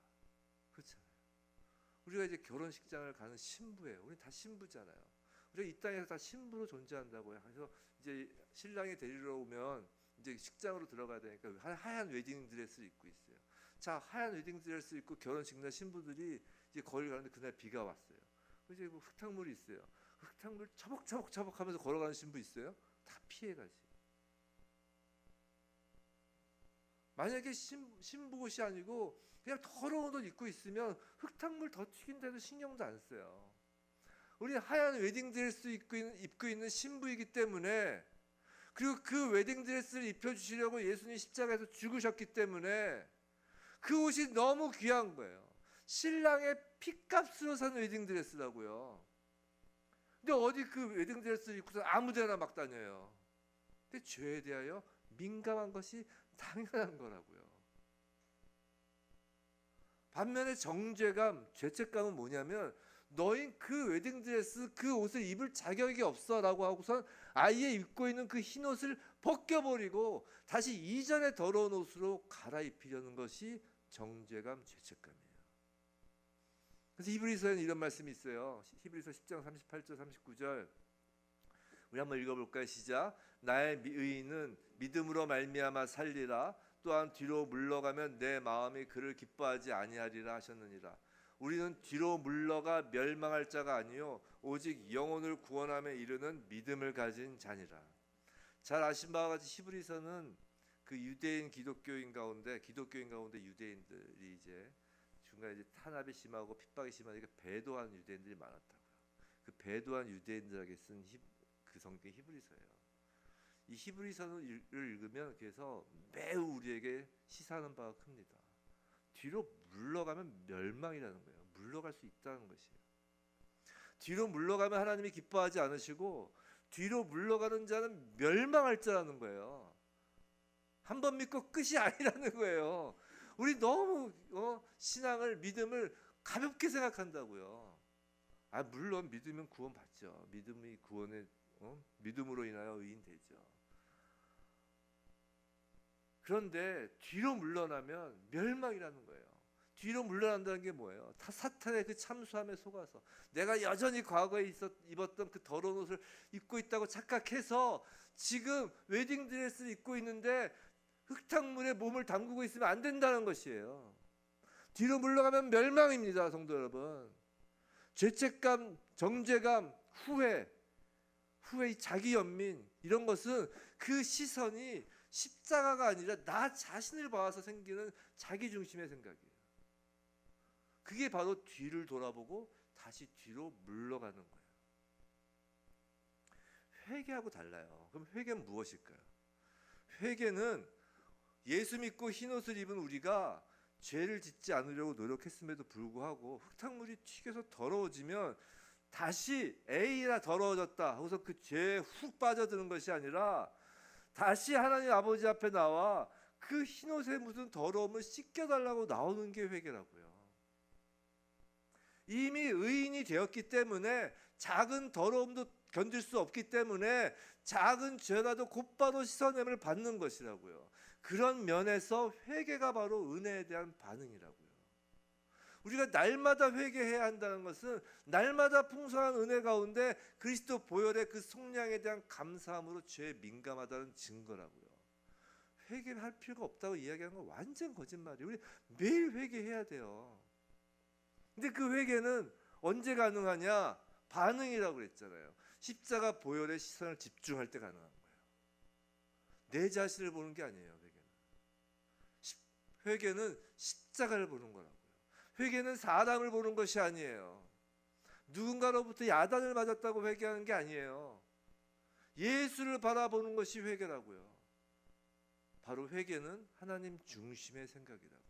그렇잖아요. 우리가 이제 결혼식장을 가는 신부예요. 우리 다 신부잖아요. 우리가 이 땅에서 다 신부로 존재한다고요. 그래서 이제 신랑이 데리러 오면 이제 식장으로 들어가야 되니까 하얀 웨딩 드레스를 입고 있어요. 자, 하얀 웨딩 드레스 입고 결혼식 날 신부들이 이제 거리를 가는데 그날 비가 왔어요. 이제 뭐 흙탕물이 있어요. 흙탕물 차벅차벅 하면서 걸어가는 신부 있어요? 다 피해가지. 만약에 신부 옷이 아니고 그냥 더러운 옷 입고 있으면 흙탕물 더 튀긴데도 신경도 안 써요. 우리 하얀 웨딩 드레스 입고 있는 신부이기 때문에, 그리고 그 웨딩 드레스를 입혀주시려고 예수님이 십자가에서 죽으셨기 때문에 그 옷이 너무 귀한 거예요. 신랑의 피값으로 산 웨딩 드레스라고요. 근데 어디 그 웨딩 드레스를 입고서 아무데나 막 다녀요. 근데 죄에 대하여 민감한 것이 당연한 거라고요. 반면에 정죄감, 죄책감은 뭐냐면 너희 그 웨딩드레스, 그 옷을 입을 자격이 없어라고 하고선 아예 입고 있는 그 흰 옷을 벗겨버리고 다시 이전의 더러운 옷으로 갈아입히려는 것이 정죄감, 죄책감이에요. 그래서 히브리서에는 이런 말씀이 있어요. 히브리서 10장 38절 39절 우리 한번 읽어볼까요? 시작. 나의 의인은 믿음으로 말미암아 살리라. 또한 뒤로 물러가면 내 마음이 그를 기뻐하지 아니하리라 하셨느니라. 우리는 뒤로 물러가 멸망할 자가 아니요 오직 영혼을 구원함에 이르는 믿음을 가진 자니라. 잘 아신 바와 같이 히브리서는 그 유대인 기독교인 가운데 유대인들이 이제 중간에 이제 탄압이 심하고 핍박이 심하니까 배도한 유대인들이 많았다고요. 그 배도한 유대인들에게 쓴 그 성경 히브리서예요. 이 히브리서를 읽으면 그래서 매우 우리에게 시사하는 바가 큽니다. 뒤로 물러가면 멸망이라는 거예요. 물러갈 수 있다는 것이에요. 뒤로 물러가면 하나님이 기뻐하지 않으시고 뒤로 물러가는 자는 멸망할 자라는 거예요. 한 번 믿고 끝이 아니라는 거예요. 우리 너무 신앙을, 믿음을 가볍게 생각한다고요. 물론 믿으면 구원 받죠. 믿음이 구원의 믿음으로 인하여 의인 되죠. 그런데 뒤로 물러나면 멸망이라는 거예요. 뒤로 물러난다는 게 뭐예요? 다 사탄의 그 참수함에 속아서 내가 여전히 과거에 입었던 그 더러운 옷을 입고 있다고 착각해서 지금 웨딩드레스를 입고 있는데 흙탕물에 몸을 담그고 있으면 안 된다는 것이에요. 뒤로 물러가면 멸망입니다, 성도 여러분. 죄책감, 정죄감, 후회, 자기 연민, 이런 것은 그 시선이 십자가가 아니라 나 자신을 봐서 생기는 자기 중심의 생각이에요. 그게 바로 뒤를 돌아보고 다시 뒤로 물러가는 거예요. 회개하고 달라요. 그럼 회개는 무엇일까요? 회개는 예수 믿고 흰 옷을 입은 우리가 죄를 짓지 않으려고 노력했음에도 불구하고 흙탕물이 튀겨서 더러워지면 다시 에이라 더러워졌다 하고서 그 죄에 훅 빠져드는 것이 아니라 다시 하나님 아버지 앞에 나와 그 흰옷에 묻은 더러움을 씻겨달라고 나오는 게 회개라고요. 이미 의인이 되었기 때문에 작은 더러움도 견딜 수 없기 때문에 작은 죄라도 곧바로 씻어냄을 받는 것이라고요. 그런 면에서 회개가 바로 은혜에 대한 반응이라고요. 우리가 날마다 회개해야 한다는 것은 날마다 풍성한 은혜 가운데 그리스도 보혈의 그 속량에 대한 감사함으로 죄에 민감하다는 증거라고요. 회개할 필요가 없다고 이야기하는 건 완전 거짓말이에요. 우리 매일 회개해야 돼요. 근데 그 회개는 언제 가능하냐? 반응이라고 그랬잖아요. 십자가 보혈의 시선을 집중할 때 가능한 거예요. 내 자신을 보는 게 아니에요. 회개는 십자가를 보는 거라고요. 회개는 사람을 보는 것이 아니에요. 누군가로부터 야단을 맞았다고 회개하는 게 아니에요. 예수를 바라보는 것이 회개라고요. 바로 회개는 하나님 중심의 생각이라고요.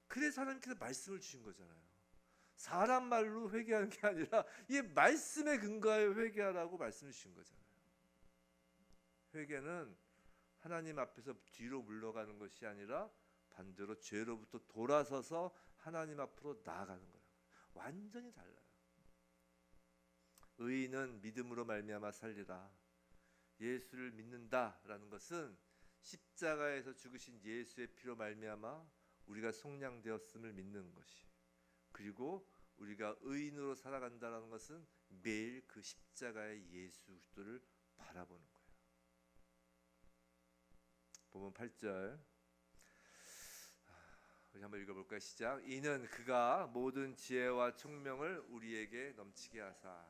그래서 하나님께서 말씀을 주신 거잖아요. 사람 말로 회개하는 게 아니라 이 말씀에 근거하여 회개하라고 말씀을 주신 거잖아요. 회개는 하나님 앞에서 뒤로 물러가는 것이 아니라 반대로 죄로부터 돌아서서 하나님 앞으로 나아가는 거예요. 완전히 달라요. 의인은 믿음으로 말미암아 살리라. 예수를 믿는다라는 것은 십자가에서 죽으신 예수의 피로 말미암아 우리가 속량되었음을 믿는 것이, 그리고 우리가 의인으로 살아간다는 것은 매일 그 십자가의 예수 그리스도를 바라보는 거예요. 보면 8절 우리 한번 읽어볼까요? 시작. 이는 그가 모든 지혜와 총명을 우리에게 넘치게 하사.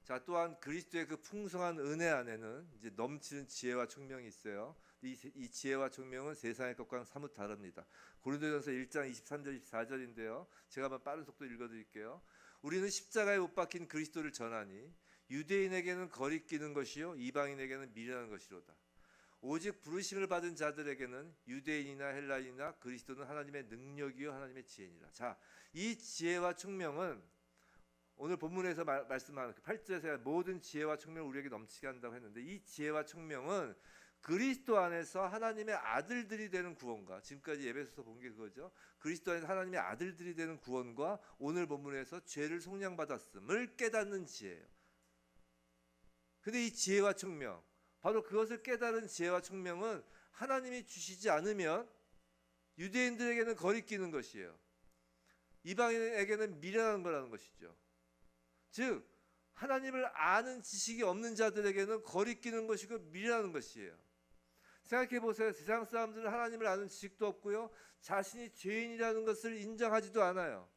자, 또한 그리스도의 그 풍성한 은혜 안에는 이제 넘치는 지혜와 총명이 있어요. 이 지혜와 총명은 세상의 것과는 사뭇 다릅니다. 고린도전서 1장 23절 24절인데요. 제가 한번 빠른 속도 읽어드릴게요. 우리는 십자가에 못 박힌 그리스도를 전하니 유대인에게는 거리끼는 것이요 이방인에게는 미련한 것이로다. 오직 부르심을 받은 자들에게는 유대인이나 헬라인이나 그리스도는 하나님의 능력이요 하나님의 지혜니라. 자, 이 지혜와 총명은 오늘 본문에서 말씀하는 8절에서 모든 지혜와 총명을 우리에게 넘치게 한다고 했는데, 이 지혜와 총명은 그리스도 안에서 하나님의 아들들이 되는 구원과, 지금까지 에베소서 본 게 그거죠. 그리스도 안에서 하나님의 아들들이 되는 구원과 오늘 본문에서 죄를 속량받았음을 깨닫는 지혜예요. 근데 이 지혜와 총명, 바로 그것을 깨달은 지혜와 총명은 하나님이 주시지 않으면 유대인들에게는 거리끼는 것이에요. 이방인에게는 미련한 거라는 것이죠. 즉 하나님을 아는 지식이 없는 자들에게는 거리끼는 것이고 미련한 것이에요. 생각해 보세요. 세상 사람들은 하나님을 아는 지식도 없고요, 자신이 죄인이라는 것을 인정하지도 않아요.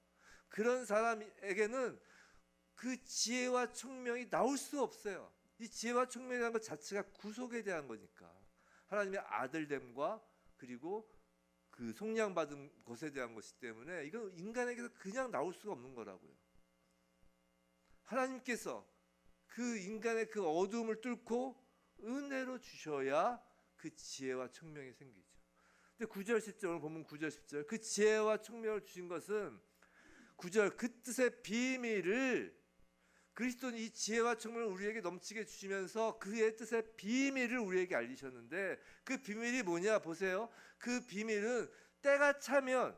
그런 사람에게는 그 지혜와 총명이 나올 수 없어요. 이 지혜와 총명이라는 것 자체가 구속에 대한 거니까, 하나님의 아들됨과 그리고 그 속량받은 것에 대한 것이기 때문에 이건 인간에게서 그냥 나올 수가 없는 거라고요. 하나님께서 그 인간의 그 어두움을 뚫고 은혜로 주셔야 그 지혜와 총명이 생기죠. 근데 9절 10절 오늘 보면 9절 10절 그 지혜와 총명을 주신 것은 9절 그 뜻의 비밀을, 그리스도는 이 지혜와 총명을 우리에게 넘치게 주시면서 그의 뜻의 비밀을 우리에게 알리셨는데, 그 비밀이 뭐냐 보세요. 그 비밀은 때가 차면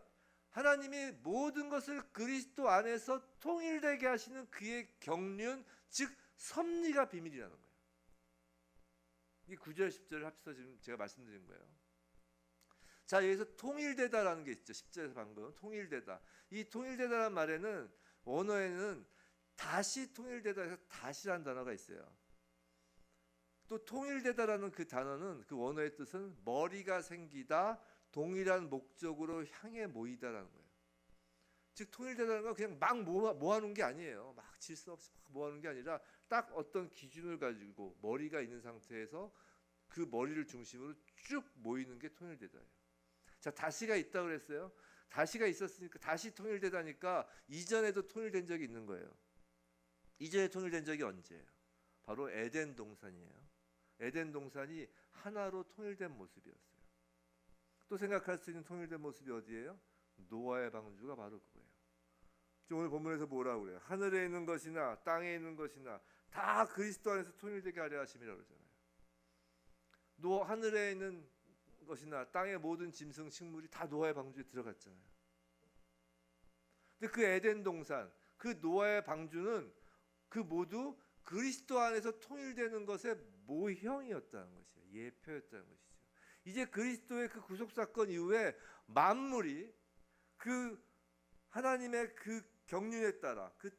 하나님이 모든 것을 그리스도 안에서 통일되게 하시는 그의 경륜, 즉 섭리가 비밀이라는 거예요. 이 9절 10절을 합쳐서 지금 제가 말씀드린 거예요. 자, 여기서 통일되다라는 게 있죠. 10절에서 방금 통일되다. 이 통일되다라는 말에는 원어에는 다시 통일되다 해서 다시라는 단어가 있어요. 또 통일되다라는 그 단어는 그 원어의 뜻은 머리가 생기다, 동일한 목적으로 향해 모이다라는 거예요. 즉 통일되다는 건 그냥 막 모아놓은 게 아니에요. 막 질서 없이 막 모아놓은 게 아니라 딱 어떤 기준을 가지고 머리가 있는 상태에서 그 머리를 중심으로 쭉 모이는 게 통일되다예요. 자, 다시가 있다고 그랬어요. 다시가 있었으니까 다시 통일되다니까 이전에도 통일된 적이 있는 거예요. 이전에 통일된 적이 언제예요? 바로 에덴 동산이에요. 에덴 동산이 하나로 통일된 모습이었어요. 또 생각할 수 있는 통일된 모습이 어디예요? 노아의 방주가 바로 그거예요. 오늘 본문에서 뭐라고 그래요? 하늘에 있는 것이나 땅에 있는 것이나 다 그리스도 안에서 통일되게 하려 하심이라고 그러잖아요. 하늘에 있는 것이나 땅의 모든 짐승 식물이 다 노아의 방주에 들어갔잖아요. 근데 그 에덴 동산, 그 노아의 방주는 그 모두 그리스도 안에서 통일되는 것의 모형이었다는 것이에요. 예표였다는 것이죠. 이제 그리스도의 그 구속 사건 이후에 만물이 그 하나님의 그 경륜에 따라, 그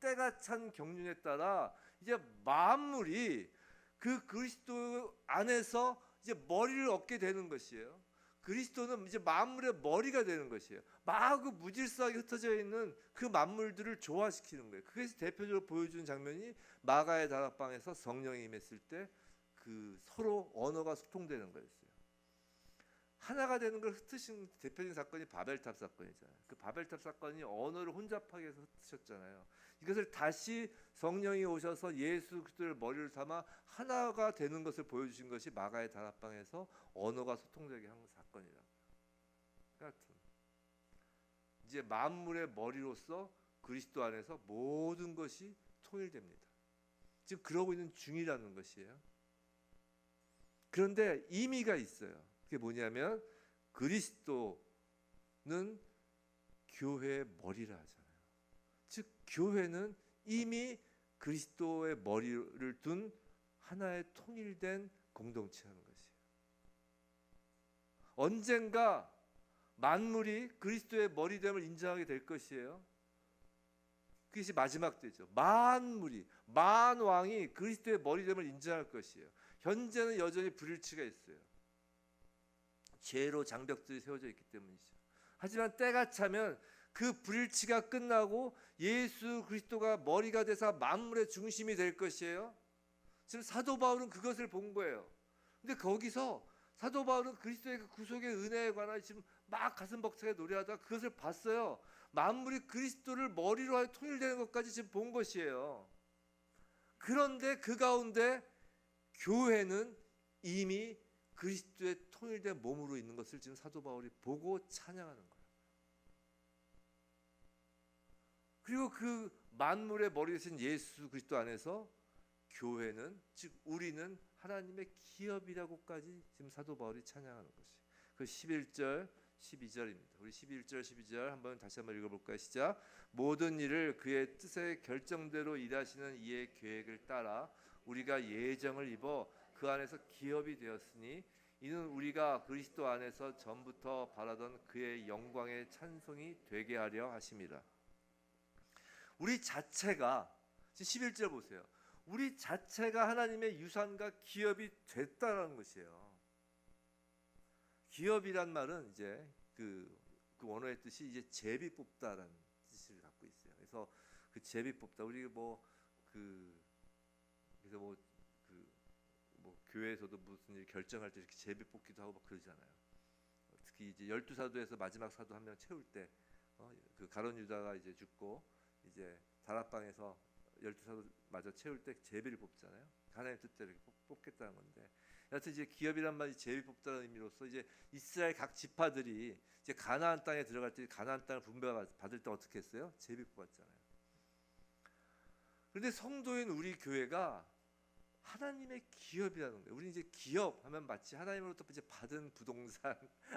때가 찬 경륜에 따라 이제 만물이 그 그리스도 안에서 이제 머리를 얻게 되는 것이에요. 그리스도는 이제 만물의 머리가 되는 것이에요. 마구 무질서하게 흩어져 있는 그 만물들을 조화시키는 거예요. 그래서 대표적으로 보여주는 장면이 마가의 다락방에서 성령이 임했을 때 그 서로 언어가 소통되는 거였어요. 하나가 되는 걸 흩으신 대표적인 사건이 바벨탑 사건이잖아요. 그 바벨탑 사건이 언어를 혼잡하게 해서 흩으셨잖아요. 이것을 다시 성령이 오셔서 예수 그리스도를 머리를 삼아 하나가 되는 것을 보여주신 것이 마가의 다락방에서 언어가 소통되게 한 사건이라고요. 하여튼 이제 만물의 머리로서 그리스도 안에서 모든 것이 통일됩니다. 지금 그러고 있는 중이라는 것이에요. 그런데 의미가 있어요. 그게 뭐냐면 그리스도는 교회의 머리라 하잖아요. 즉 교회는 이미 그리스도의 머리를 둔 하나의 통일된 공동체라는 것이에요. 언젠가 만물이 그리스도의 머리됨을 인정하게 될 것이에요. 그것이 마지막 때죠. 만물이, 만왕이 그리스도의 머리됨을 인정할 것이에요. 현재는 여전히 불일치가 있어요. 죄로 장벽들이 세워져 있기 때문이죠. 하지만 때가 차면 그 불일치가 끝나고 예수 그리스도가 머리가 돼서 만물의 중심이 될 것이에요. 지금 사도 바울은 그것을 본 거예요. 근데 거기서 사도 바울은 그리스도의 구속의 은혜에 관한 지금 막 가슴 벅차게 노래하다가 그것을 봤어요. 만물이 그리스도를 머리로 하여 통일되는 것까지 지금 본 것이에요. 그런데 그 가운데 교회는 이미 그리스도의 통일된 몸으로 있는 것을 지금 사도 바울이 보고 찬양하는 거예요. 그리고 그 만물의 머리 되신 예수 그리스도 안에서 교회는, 즉 우리는 하나님의 기업이라고까지 지금 사도 바울이 찬양하는 것이. 그 11절 12절입니다. 우리 11절 12절 다시 한번 읽어볼까요? 시작. 모든 일을 그의 뜻의 결정대로 일하시는 이의 계획을 따라 우리가 예정을 입어 그 안에서 기업이 되었으니 이는 우리가 그리스도 안에서 전부터 바라던 그의 영광의 찬송이 되게 하려 하심이라. 우리 자체가, 11절 보세요. 우리 자체가 하나님의 유산과 기업이 됐다는 것이에요. 기업이란 말은 이제 그 원어의 뜻이 이제 제비 뽑다라는 뜻을 갖고 있어요. 그래서 그 제비 뽑다, 우리 그래서 교회에서도 무슨 일 결정할 때 이렇게 제비 뽑기도 하고 막 그러잖아요. 특히 이제 12사도에서 마지막 사도 한 명 채울 때, 그 가룟 유다가 이제 죽고 이제 다락방에서 12사도 마저 채울 때 제비를 뽑잖아요. 하나님의 뜻대로 뽑겠다는 건데, 여하튼 이제 기업이란 말이 제비 뽑다는 의미로서 이제 이스라엘 각 지파들이 이제 가나안 땅에 들어갈 때 가나안 땅을 분배받을 때 어떻게 했어요? 제비 뽑았잖아요. 그런데 성도인 우리 교회가 하나님의 기업이라는 거예요. 우리 이제 기업 하면 마치 하나님으로부터 이제 받은 부동산,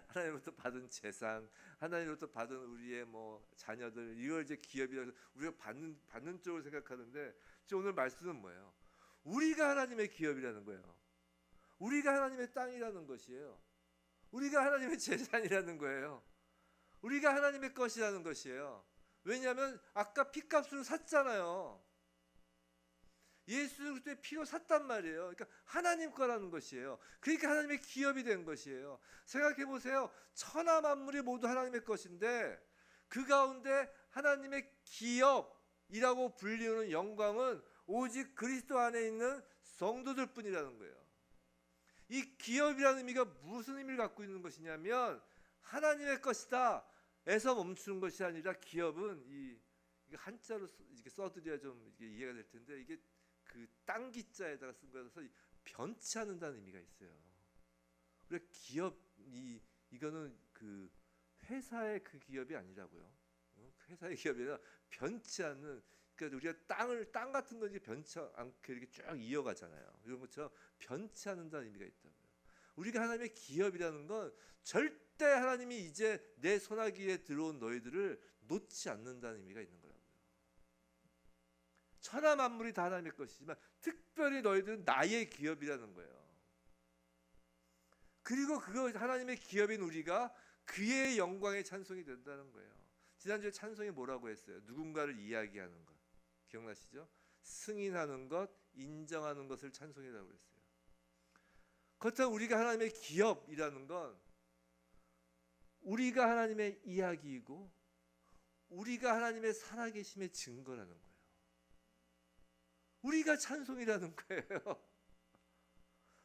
하나님으로부터 받은 재산, 하나님으로부터 받은 우리의 자녀들, 이걸 이제 기업이라서 우리가 받는 쪽을 생각하는데, 오늘 말씀은 뭐예요? 우리가 하나님의 기업이라는 거예요. 우리가 하나님의 땅이라는 것이에요. 우리가 하나님의 재산이라는 거예요. 우리가 하나님의 것이라는 것이에요. 왜냐하면 아까 피값으로 샀잖아요. 예수 그리스도의 피로 샀단 말이에요. 그러니까 하나님 거라는 것이에요. 그러니까 하나님의 기업이 된 것이에요. 생각해 보세요. 천하 만물이 모두 하나님의 것인데 그 가운데 하나님의 기업이라고 불리우는 영광은 오직 그리스도 안에 있는 성도들 뿐이라는 거예요. 이 기업이라는 의미가 무슨 의미를 갖고 있는 것이냐면 하나님의 것이다 에서 멈추는 것이 아니라, 기업은 이게 한자로 이렇게 써드려야 좀 이게 이해가 될 텐데, 이게 그 땅기자에다가 쓴 거라서 변치 않는다는 의미가 있어요. 그래 기업 이거는 그 회사의 그 기업이 아니라고요. 회사의 기업이 아니라 변치 않는, 그러니까 우리가 땅 같은 거 이제 변치 않게 이렇게 쭉 이어가잖아요. 이런 것처럼 변치 않는다는 의미가 있다고요. 우리가 하나님의 기업이라는 건 절대 하나님이 이제 내 손아귀에 들어온 너희들을 놓지 않는다는 의미가 있는 거예요. 천하 만물이 다 하나님의 것이지만 특별히 너희들은 나의 기업이라는 거예요. 그리고 그거 하나님의 기업인 우리가 그의 영광의 찬송이 된다는 거예요. 지난주에 찬송이 뭐라고 했어요? 누군가를 이야기하는 것. 기억나시죠? 승인하는 것, 인정하는 것을 찬송이라고 했어요. 그렇다면 우리가 하나님의 기업이라는 건 우리가 하나님의 이야기이고 우리가 하나님의 살아계심의 증거라는 거예요. 우리가 찬송이라는 거예요.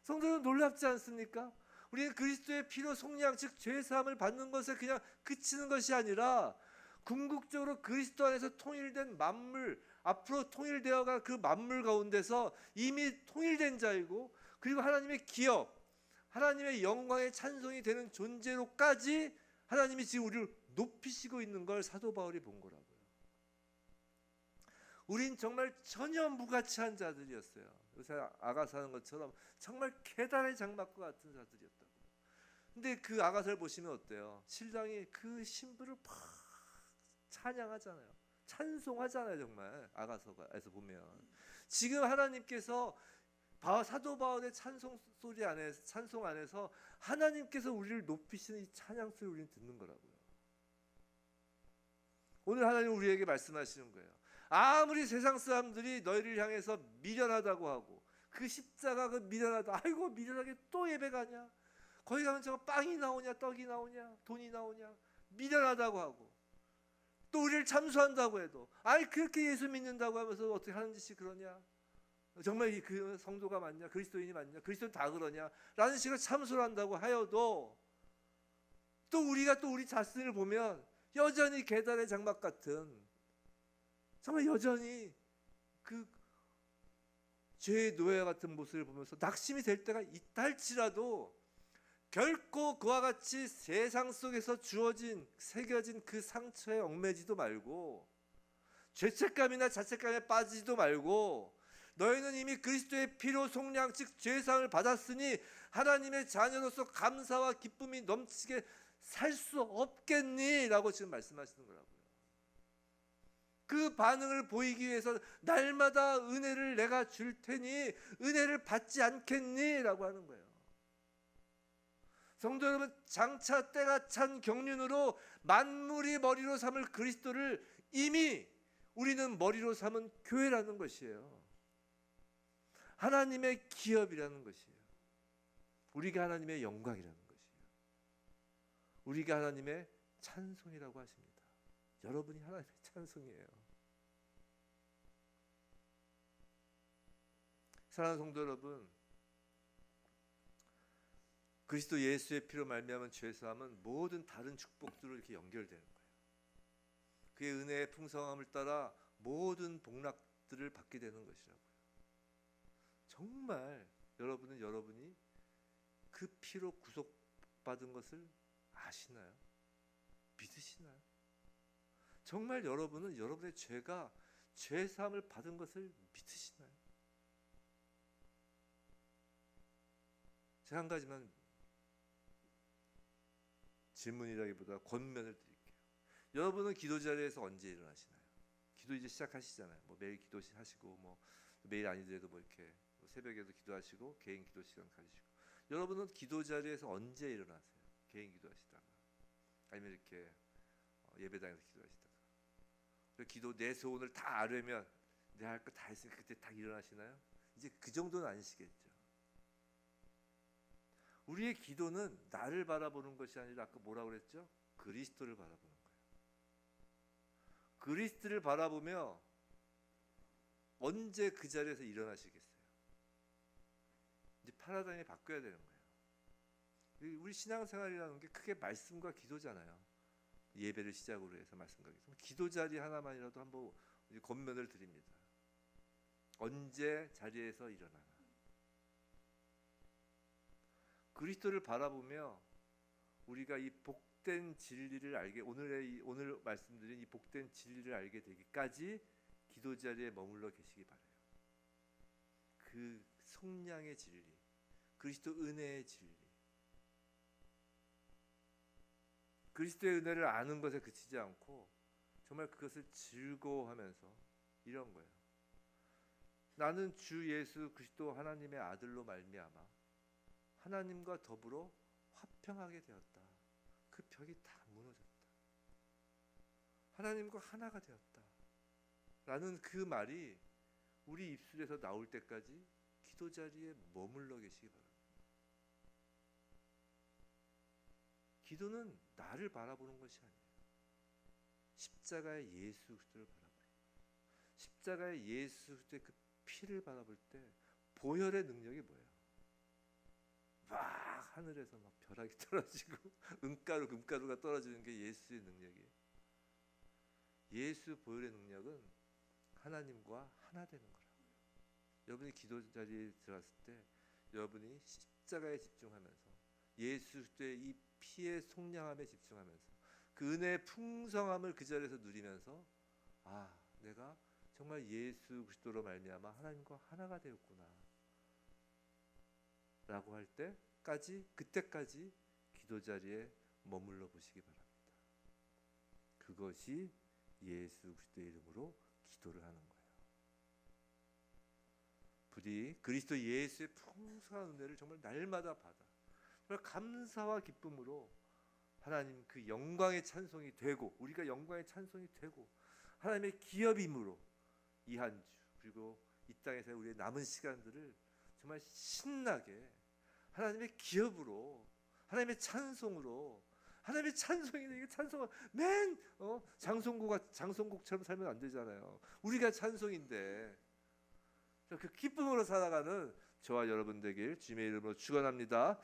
성도는 놀랍지 않습니까? 우리는 그리스도의 피로 속량, 즉 죄사함을 받는 것에 그냥 그치는 것이 아니라 궁극적으로 그리스도 안에서 통일된 만물, 앞으로 통일되어갈 그 만물 가운데서 이미 통일된 자이고, 그리고 하나님의 기업, 하나님의 영광의 찬송이 되는 존재로까지 하나님이 지금 우리를 높이시고 있는 걸 사도 바울이 본 거라고요. 우린 정말 전혀 무가치한 자들이었어요. 요새 아가서 하는 것처럼 정말 계단의 장막과 같은 자들이었다고. 근데 그 아가서를 보시면 어때요? 신랑이 그 신부를 막 찬양하잖아요. 찬송하잖아요. 정말 아가서에서 보면 지금 하나님께서 사도 바울의 찬송 소리 안에서, 찬송 안에서 하나님께서 우리를 높이시는 이 찬양 소리 우리는 듣는 거라고요. 오늘 하나님 우리에게 말씀하시는 거예요. 아무리 세상 사람들이 너희를 향해서 미련하다고 하고 그 십자가가 미련하다. 아이고 미련하게 또 예배 가냐? 거기 가면 저거 빵이 나오냐, 떡이 나오냐, 돈이 나오냐? 미련하다고 하고 또 우리를 참수한다고 해도 아이 그렇게 예수 믿는다고 하면서 어떻게 하는 짓이 그러냐? 정말 그 성도가 맞냐? 그리스도인이 맞냐? 그리스도인 다 그러냐? 라는 식으로 참소를 한다고 하여도 또 우리가 또 우리 자신을 보면 여전히 계단의 장막 같은 정말 여전히 그 죄의 노예 같은 모습을 보면서 낙심이 될 때가 있다 할지라도 결코 그와 같이 세상 속에서 주어진 새겨진 그 상처에 얽매지도 말고 죄책감이나 자책감에 빠지지도 말고 너희는 이미 그리스도의 피로 속량 즉 죄사함을 받았으니 하나님의 자녀로서 감사와 기쁨이 넘치게 살 수 없겠니? 라고 지금 말씀하시는 거라고요. 그 반응을 보이기 위해서 날마다 은혜를 내가 줄 테니 은혜를 받지 않겠니? 라고 하는 거예요. 성도 여러분, 장차 때가 찬 경륜으로 만물이 머리로 삼을 그리스도를 이미 우리는 머리로 삼은 교회라는 것이에요. 하나님의 기업이라는 것이에요. 우리가 하나님의 영광이라는 것이에요. 우리가 하나님의 찬송이라고 하십니다. 여러분이 하나님의 찬송이에요. 사랑하는 성도 여러분, 그리스도 예수의 피로 말미암은 죄사함은 모든 다른 축복들로 이렇게 연결되는 거예요. 그의 은혜의 풍성함을 따라 모든 복락들을 받게 되는 것이라고요. 정말 여러분이 그 피로 구속받은 것을 아시나요? 믿으시나요? 정말 여러분은 여러분의 죄가 죄사함을 받은 것을 믿으시나요? 제가 한 가지만 질문이라기보다 권면을 드릴게요. 여러분은 기도 자리에서 언제 일어나시나요? 기도 이제 시작하시잖아요. 뭐 매일 기도하시고 뭐 매일 아니더라도 뭐 이렇게 새벽에도 기도하시고 개인 기도 시간 가지시고 여러분은 기도 자리에서 언제 일어나세요? 개인 기도하시다가 아니면 이렇게 예배당에서 기도하시다가 기도 내 소원을 다 아뢰면 내가 할 거 다 했으니까 그때 딱 일어나시나요? 이제 그 정도는 아니시겠죠. 우리의 기도는 나를 바라보는 것이 아니라 아까 뭐라고 그랬죠? 그리스도를 바라보는 거예요. 그리스도를 바라보며 언제 그 자리에서 일어나시겠어요? 이제 파라다임이 바뀌어야 되는 거예요. 우리 신앙생활이라는 게 크게 말씀과 기도잖아요. 예배를 시작으로 해서 말씀과 기도 자리 하나만이라도 한번 권면을 드립니다. 언제 자리에서 일어나나. 그리스도를 바라보며 우리가 이 복된 진리를 알게 오늘 말씀드린 이 복된 진리를 알게 되기까지 기도 자리에 머물러 계시기 바라요. 그 속량의 진리, 그리스도 은혜의 진리, 그리스도의 은혜를 아는 것에 그치지 않고 정말 그것을 즐거워하면서 이런 거예요. 나는 주 예수 그리스도 하나님의 아들로 말미암아 하나님과 더불어 화평하게 되었다. 그 벽이 다 무너졌다. 하나님과 하나가 되었다. 라는 그 말이 우리 입술에서 나올 때까지 기도 자리에 머물러 계시기 바랍니다. 기도는 나를 바라보는 것이 아니에요. 십자가의 예수 그리스도를 바라보는 거예요. 십자가의 예수 그리스도의 그 피를 바라볼 때 보혈의 능력이 뭐예요? 막 하늘에서 막 벼락이 떨어지고 금가루가 떨어지는 게 예수의 능력이에요. 예수 보혈의 능력은 하나님과 하나 되는 거라고요. 여러분이 기도 자리에 들어갔을 때 여러분이 십자가에 집중하면서 예수 그리스도의 이 피의 속량함에 집중하면서 그 은혜의 풍성함을 그 자리에서 누리면서 내가 정말 예수 그리스도로 말미암아 하나님과 하나가 되었구나 라고 할 때까지, 그때까지 기도 자리에 머물러 보시기 바랍니다. 그것이 예수 그리스도의 이름으로 기도를 하는 거예요. 부디 그리스도 예수의 풍성한 은혜를 정말 날마다 받아 정말 감사와 기쁨으로 하나님 그 영광의 찬송이 되고, 우리가 영광의 찬송이 되고 하나님의 기업임으로 이 한 주 그리고 이 땅에서 우리의 남은 시간들을 정말 신나게 하나님의 기업으로, 하나님의 찬송으로, 하나님의 찬송이네. 이게 찬송은 맨 장송곡처럼 살면 안 되잖아요. 우리가 찬송인데 그 기쁨으로 살아가는 저와 여러분 되길 주님의 이름으로 축원합니다.